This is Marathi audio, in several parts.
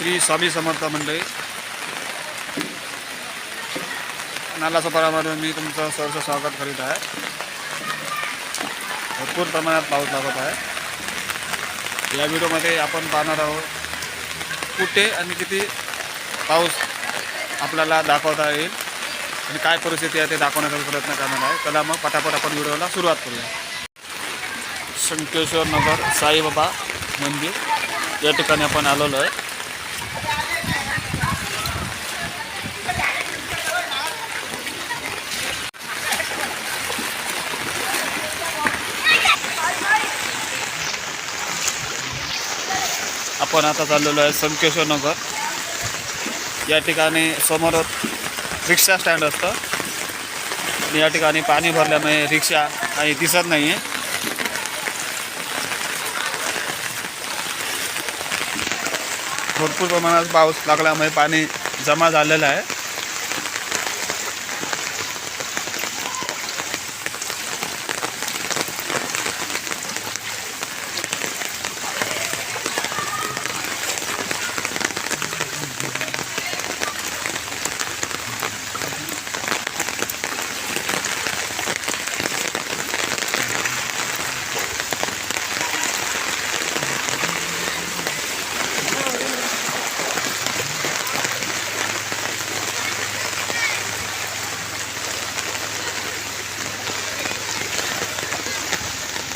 श्री स्वामी समर्थ मंडळी नालासो परामध्ये मी तुमचं सहर्ष स्वागत करीत आहे। भरपूर प्रमाणात पाऊस लागत आहे। या व्हिडिओमध्ये आपण पाहणार आहोत कुठे आणि किती पाऊस आपल्याला दाखवता येईल आणि काय परिस्थिती आहे ते दाखवण्याचा प्रयत्न करणार आहे। चला मग पटापट आपण व्हिडिओला सुरुवात करूया। शंकेश्वर नगर साईबाबा मंदिर या ठिकाणी आपण आलेलो आहे। आपण आता चाललेलो आहे शंकेश्वर नगर या ठिकाणी समोर रिक्षा स्टँड असतं आणि या ठिकाणी पाणी भरल्यामुळे रिक्षा काही दिसत नाही आहे। भरपूर प्रमाणात पाऊस लागल्यामुळे पाणी जमा झालेलं आहे।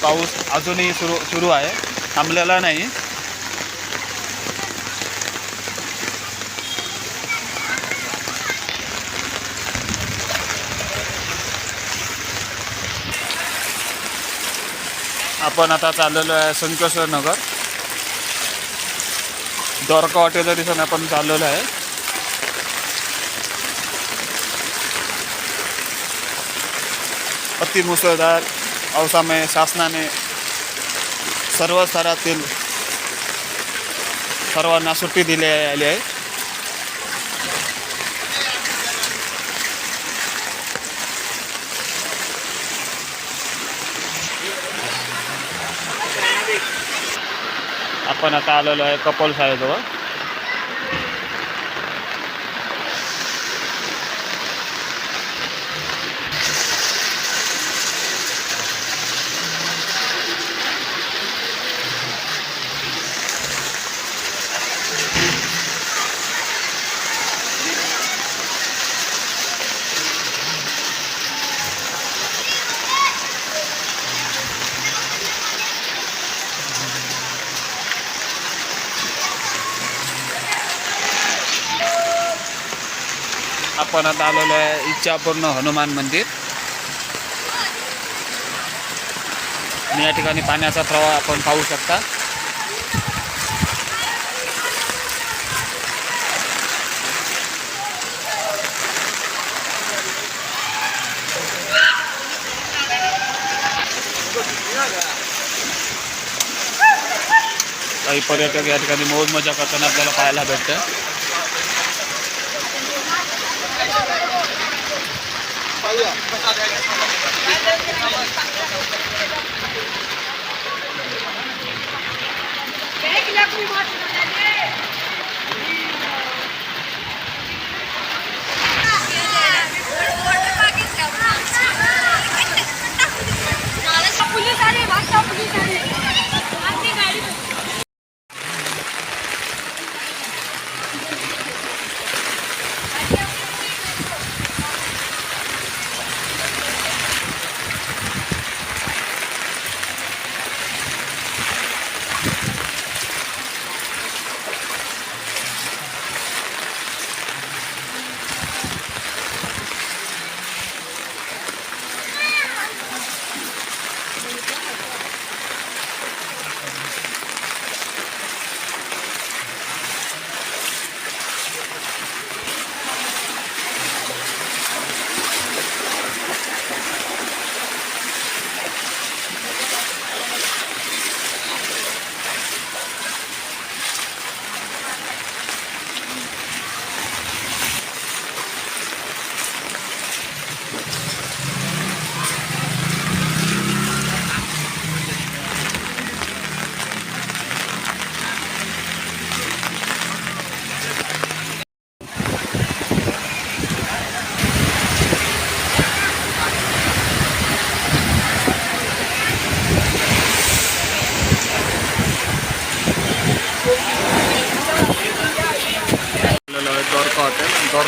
पाऊस अजूनही सुरू आहे, थांबलेला नाही। आपण आता चाललेलो आहे शंकेश्वर नगर द्वारका हॉटेलच्या दिशेने आपण चाललेलो आहे। अति मुसळधार पावसामुळे शासनाने सर्व स्तरातील सर्वांना सुट्टी दिली आहे। आपण आता आलेलो आहे कपल शाळेजवळ। आपण आता आलेलो आहे इच्छापूर्ण हनुमान मंदिर आणि या ठिकाणी पाण्याचा प्रवाह आपण पाहू शकता। काही पर्यटक या ठिकाणी मौज मजा करताना आपल्याला पाहायला भेटतं।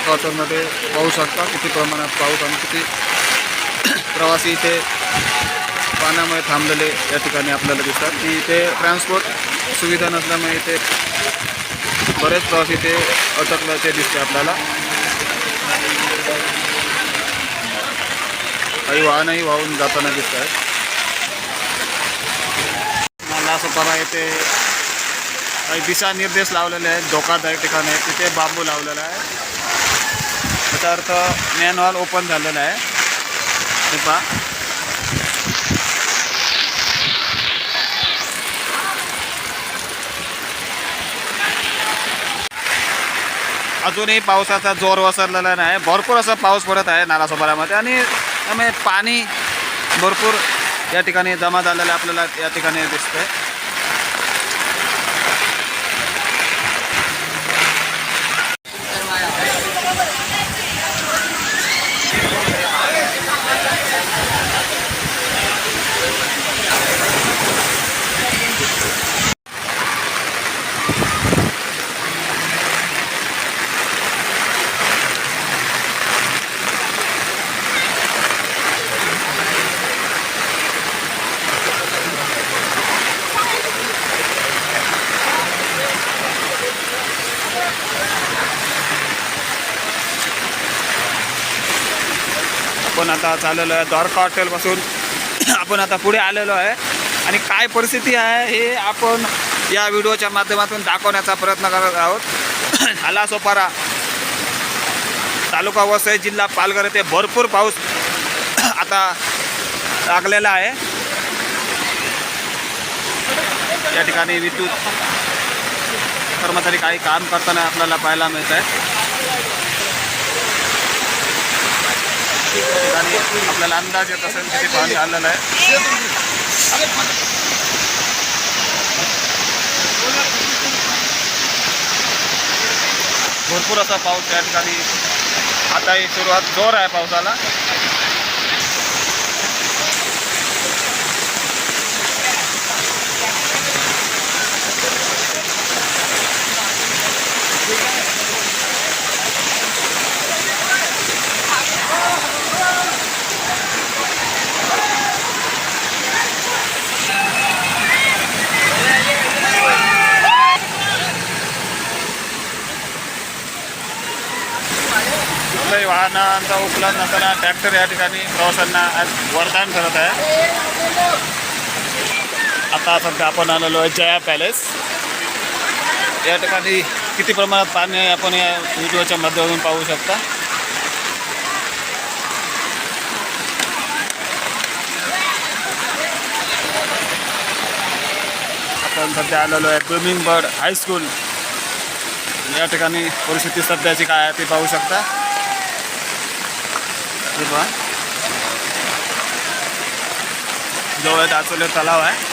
हेडक्वार्टरमध्ये पाहू शकता किती प्रमाणात पाऊस आणि किती प्रवासी इथे पाण्यामुळे थांबलेले या ठिकाणी आपल्याला दिसतात की इथे ट्रान्सपोर्ट सुविधा नसल्यामुळे इथे बरेच प्रवासी इथे अटकल्याचे दिसते आपल्याला. काही वाहनही वाहून जाताना दिसत आहेत. नालासोपारा येथे काही दिशानिर्देश लावलेले आहेत. धोकादायक ठिकाणी आहे तिथे बांबू लावलेला आहे. त्याचा अर्थ मॅनहॉल ओपन झालेला आहे. हे पहा, अजूनही पावसाचा जोर ओसरलेला नाही. भरपूर असा पाऊस पडत आहे नालासोपाऱ्यामध्ये आणि त्यामुळे पाणी भरपूर या ठिकाणी जमा झालेलं आपल्याला या ठिकाणी दिसतंय. आपण आता चाललेलो आहे द्वारका हॉटेलपासून. आपण आता पुढे आलेलो आहे आणि काय परिस्थिती आहे हे आपण या व्हिडिओच्या माध्यमातून दाखवण्याचा प्रयत्न करत आहोत. नालासोपारा तालुका वसई जिल्हा पालघर येथे भरपूर पाऊस आता लागलेला आहे. या ठिकाणी विद्युत कर्मचारी काही काम करताना आपल्याला पाहायला मिळत आहे. ठिकाणी आपल्याला अंदाज येत असेल किती पाणी आलेलं आहे. भरपूर असा पाऊस या ठिकाणी आता ही सुरुवात जोर आहे पावसाला. कुठल्याही वाहनांचा उपलब्ध नसताना ट्रॅक्टर या ठिकाणी प्रवाशांना आज वरदान ठरत आहे. आता सध्या आपण आलेलो आहे जया पॅलेस. या ठिकाणी किती प्रमाणात पाणी आहे आपण या व्हिडिओच्या माध्यमातून पाहू शकता. आपण सध्या आलेलो आहे ब्लूमिंग बर्ड हायस्कूल. या ठिकाणी परिस्थिती सध्याची काय आहे ते पाहू शकता. जवळ दाचोले तलाव आहे.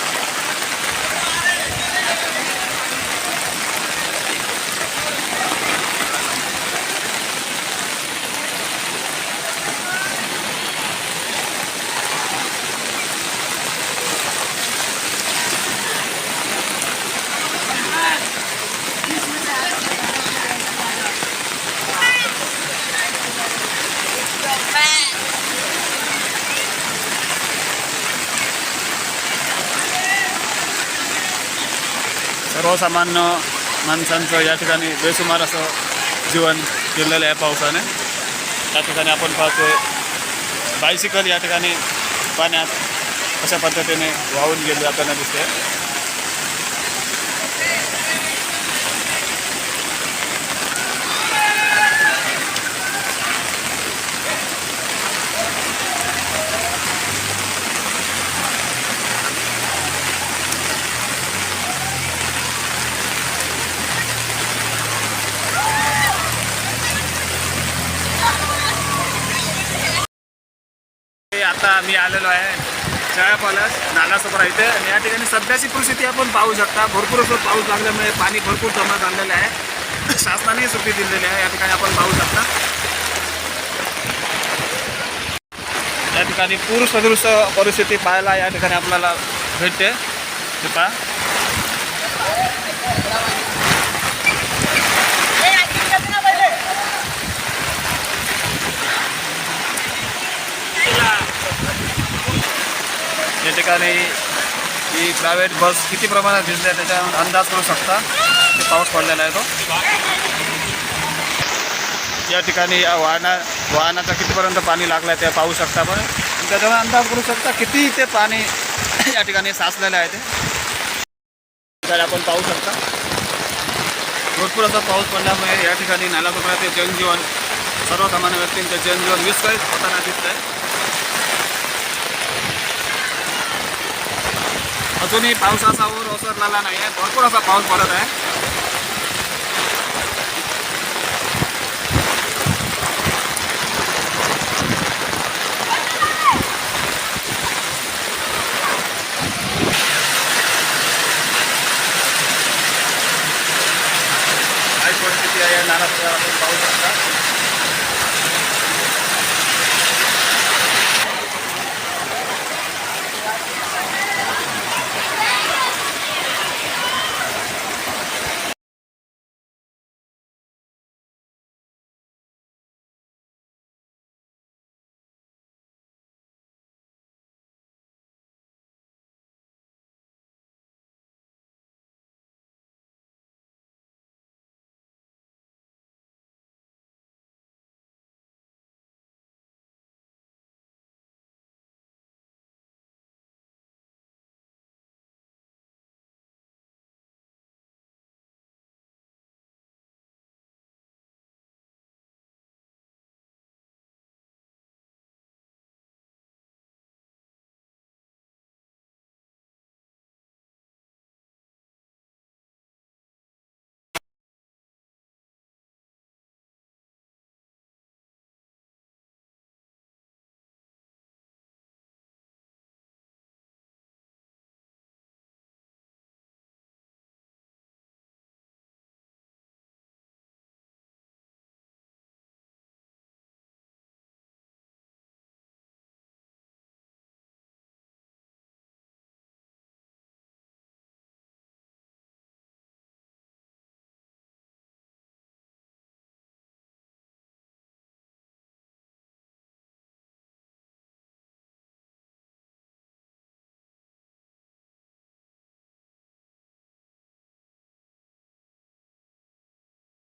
सर्वसामान्य माणसांचं या ठिकाणी बेसुमार असं जीवन गेलेलं आहे पावसाने. त्या ठिकाणी आपण पाहतोय बायसिकल या ठिकाणी पाण्यात अशा पद्धतीने वाहून गेली आपल्याला दिसते. आता मी आलेलो आहे जया पॅलेस नालासोपारा इथे. आणि या ठिकाणी सध्याची परिस्थिती आपण पाहू शकता. भरपूर असं पाऊस लागल्यामुळे पाणी भरपूर जमा झालेलं आहे. शासनाने सुट्टी दिलेली आहे. या ठिकाणी आपण पाहू शकता. या ठिकाणी पूर सदृश परिस्थिती पाहायला या ठिकाणी आपल्याला भेटते. पहा, या ठिकाणी ही प्रायव्हेट बस किती प्रमाणात भिजली आहे त्याचा अंदाज करू शकता. ते पाऊस पडलेला आहे तो. या ठिकाणी या वाहनाचा कितीपर्यंत पाणी लागलं आहे ते पाहू शकता आपण. त्याच्यावर अंदाज करू शकता किती ते पाणी या ठिकाणी साचलेलं आहे ते. तर आपण पाहू शकता भरपूर असा पाऊस पडल्यामुळे या ठिकाणी नालासोपाऱ्याचे जनजीवन सर्वसामान्य व्यक्तींचे जनजीवन विस्कळीत होताना दिसत आहे. अजूनही पावसाचा ओर ओसरलेला नाही आहे. भरपूर असा पाऊस पडत आहे. काय परिस्थिती आहे नालासोपारा आपण पाहू शकता.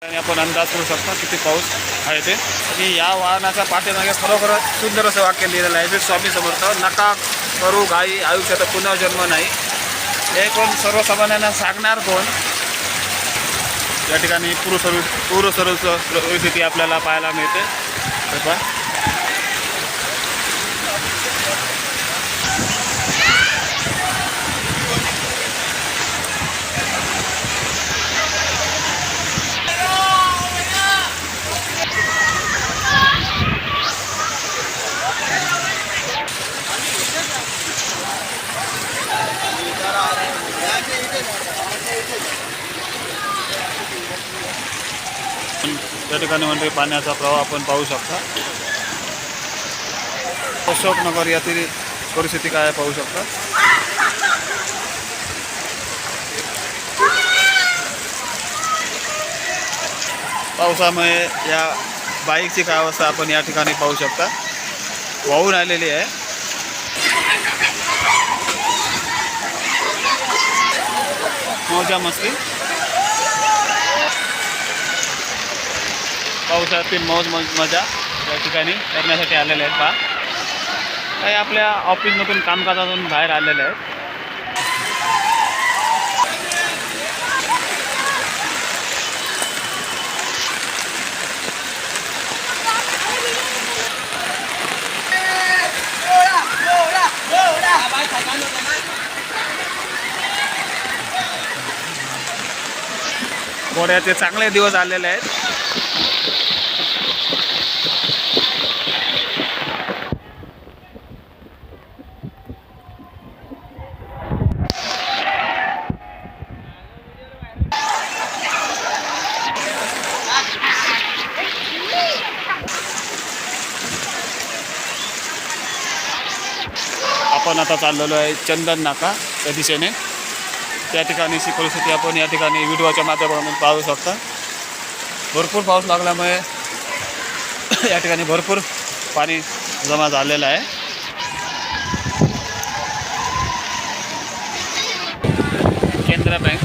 आणि आपण अंदाज करू शकता किती पाऊस आहे ते. आणि या वाहनाच्या पाठीमागे खरोखरच सुंदर असं वाक्य लिहिलेलं आहे. स्वामी समर्थ, नका करू घाई, आयुष्यात पुनर्जन्म नाही. हे कोण सर्वसामान्यांना सांगणार कोण. या ठिकाणी पूरस्वरूप परिस्थिती आपल्याला पाहायला मिळते. त्या ठिकाणी म्हणजे पाण्याचा प्रवाह आपण पाहू शकता. अशोकनगर यातील परिस्थिती काय पाहू शकता. पावसामुळे या बाईकची काय अवस्था आपण या ठिकाणी पाहू शकता. वाहून आलेली आहे. मौजा मस्ती, पावसातील मौज मजा या ठिकाणी करण्यासाठी आलेले आहेत. पहा काही आपल्या ऑफिसमधून कामकाजातून बाहेर आलेले आहेत. घोड्याचे चांगले दिवस आलेले आहेत. आपण आता चाललेलो आहे चंदन नाका त्या दिशेने. त्या ठिकाणीची परिस्थिती आपण या ठिकाणी व्हिडिओच्या माध्यमातून पाहू शकता. भरपूर पाऊस लागल्यामुळे या ठिकाणी भरपूर पाणी जमा झालेलं आहे. केंद्र बँक.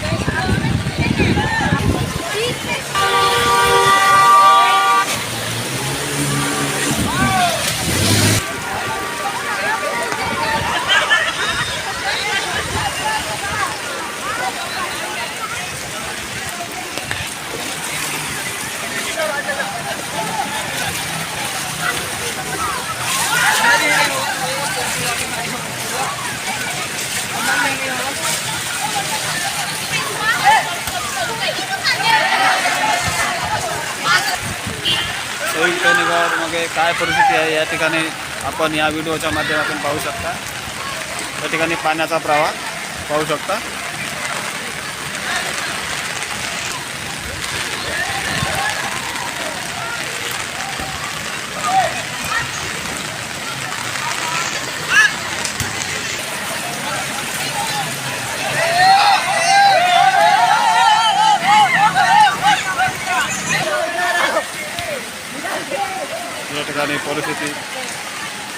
मग काय परिस्थिती आहे या ठिकाणी आपण या व्हिडिओच्या माध्यमातून पाहू शकता. या ठिकाणी पाण्याचा प्रवाह पाहू शकता. या ठिकाणी परिस्थिती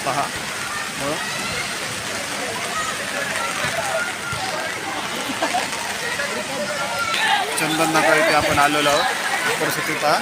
पहा. चंदन नाका इथे आपण आलेलो आहोत. परिस्थिती पहा.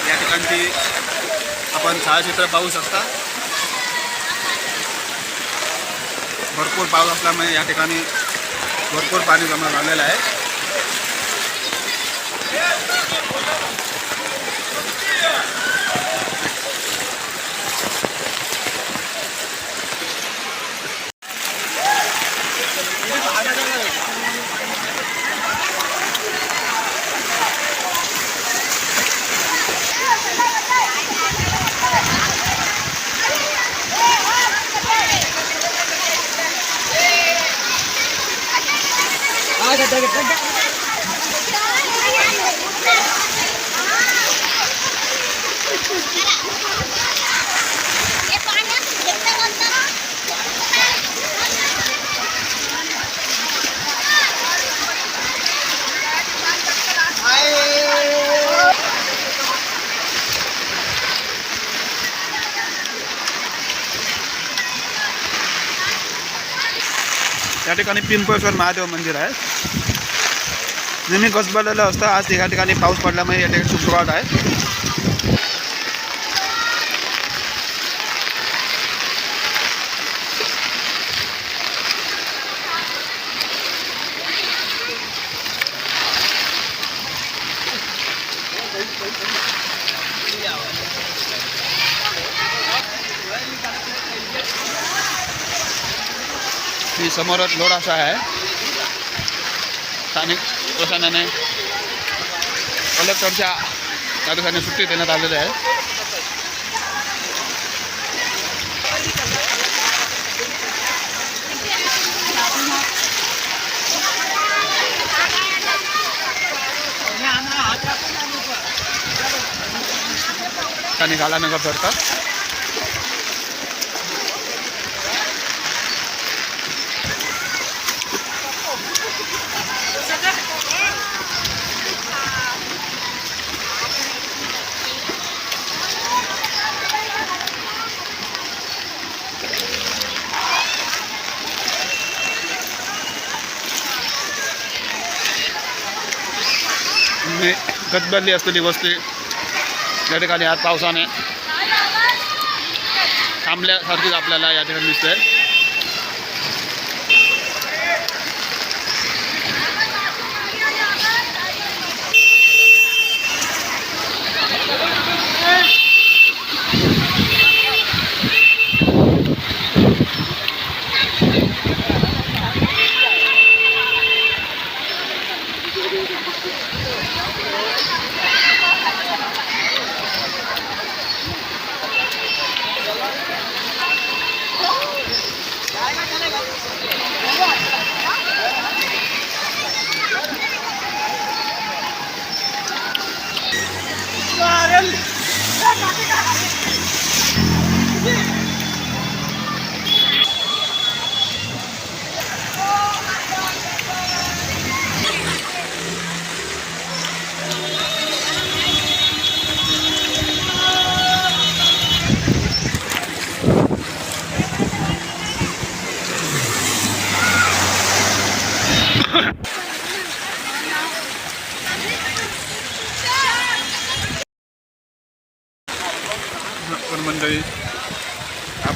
या ठिकाणी आपण छायाचित्र पाहू शकता. भरपूर पाऊस असल्यामुळे या ठिकाणी भरपूर पाणी जमा झालेलं आहे. या ठिकाणी पिंपळेश्वर महादेव मंदिर आहे. नेहमी गजबजलेलं असतं. आज या ठिकाणी पाऊस पडल्यामुळे या ठिकाणी शुक्रवार आहे. ही समोरच लोढासा आहे. स्थानिक प्रशासनाने कलेक्टरच्या त्या ठिकाणी सुट्टी देण्यात आलेली आहे. स्थानिक आलानगर सरकार गजबजली असलेली वस्ती या ठिकाणी आज पावसाने थांबल्यासारखीच आपल्याला या ठिकाणी दिसते.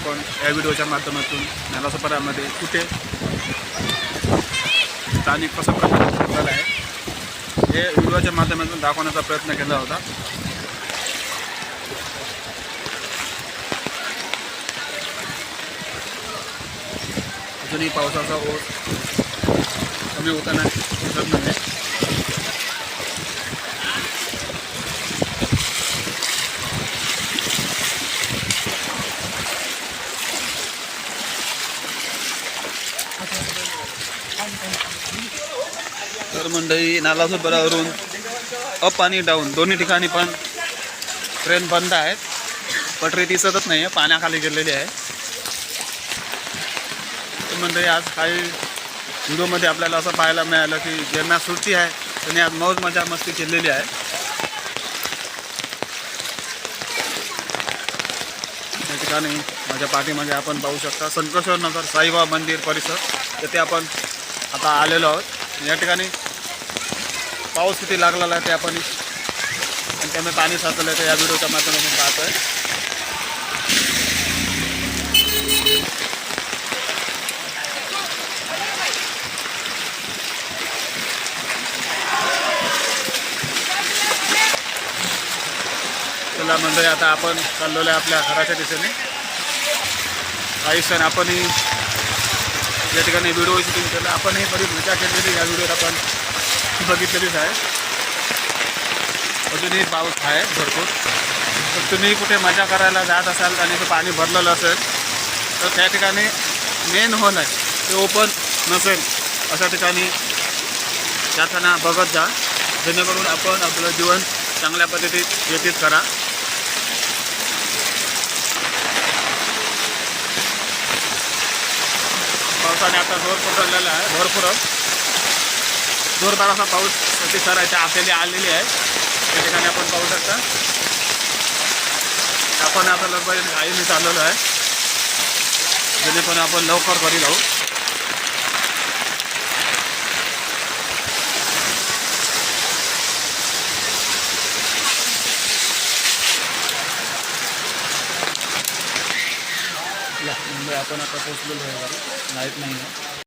आपण या व्हिडिओच्या माध्यमातून नालासोपाऱ्यामध्ये कुठे स्थानिक कसा प्रकार झाला आहे हे व्हिडिओच्या माध्यमातून दाखवण्याचा प्रयत्न केला होता. अजूनही पावसाचा ओघ कमी होताना दिसत नाही. तर मंडळी नालासोपाऱ्यावरून अप आणि डाऊन दोन्ही ठिकाणी पण ट्रेन बंद आहेत. पटरी दिसतच नाही आहे, पाण्याखाली गेलेली आहे. तर मंडळी आज काही व्हिडिओमध्ये आपल्याला असं पाहायला मिळालं की ज्यांना सुट्टी आहे त्यांनी आज मौज मजा मस्ती केलेली आहे. या ठिकाणी माझ्या पाठीमागे आपण पाहू शकता संकेश्वर नगर साईबाबा मंदिर परिसर येथे आपण आता आलेलो आहोत. या ठिकाणी पाऊस किती लागलेला आहे ते आपण आणि त्यामुळे पाणी साचलं आहे ते या व्हिडिओच्या माध्यमातून पाहतो आहे. चला मंडळी आता आपण चाललेलो आहे आपल्या घराच्या दिशेने. काही क्षण आपणही या ठिकाणी व्हिडिओ शूटिंग केलं. आपणही बरीच मजा केलेली या व्हिडिओत आपण बघितलेलीच आहे. अजूनही पाऊस आहे भरपूर. तर तुम्ही कुठे मजा करायला जात असाल आणि ते पाणी भरलेलं असेल तर त्या ठिकाणी मेन हॉल आहे ते ओपन नसेल अशा ठिकाणी जाताना बघत जा, जेणेकरून आपण आपलं जीवन चांगल्या पद्धतीत व्यतीत करा. पावसाने आता जोर पकडलेला आहे भरपूरच. जोरदार असा पाऊस सरायच्या आखेली आलेली आहे. त्या ठिकाणी आपण पाहू शकता. आपण आता लगभग घाईने चाललेलो आहे जेणेकरून आपण लवकर घरी जाऊ. मुंबई आपण आता पोचलेलो आहे. लाईट नाही आहे.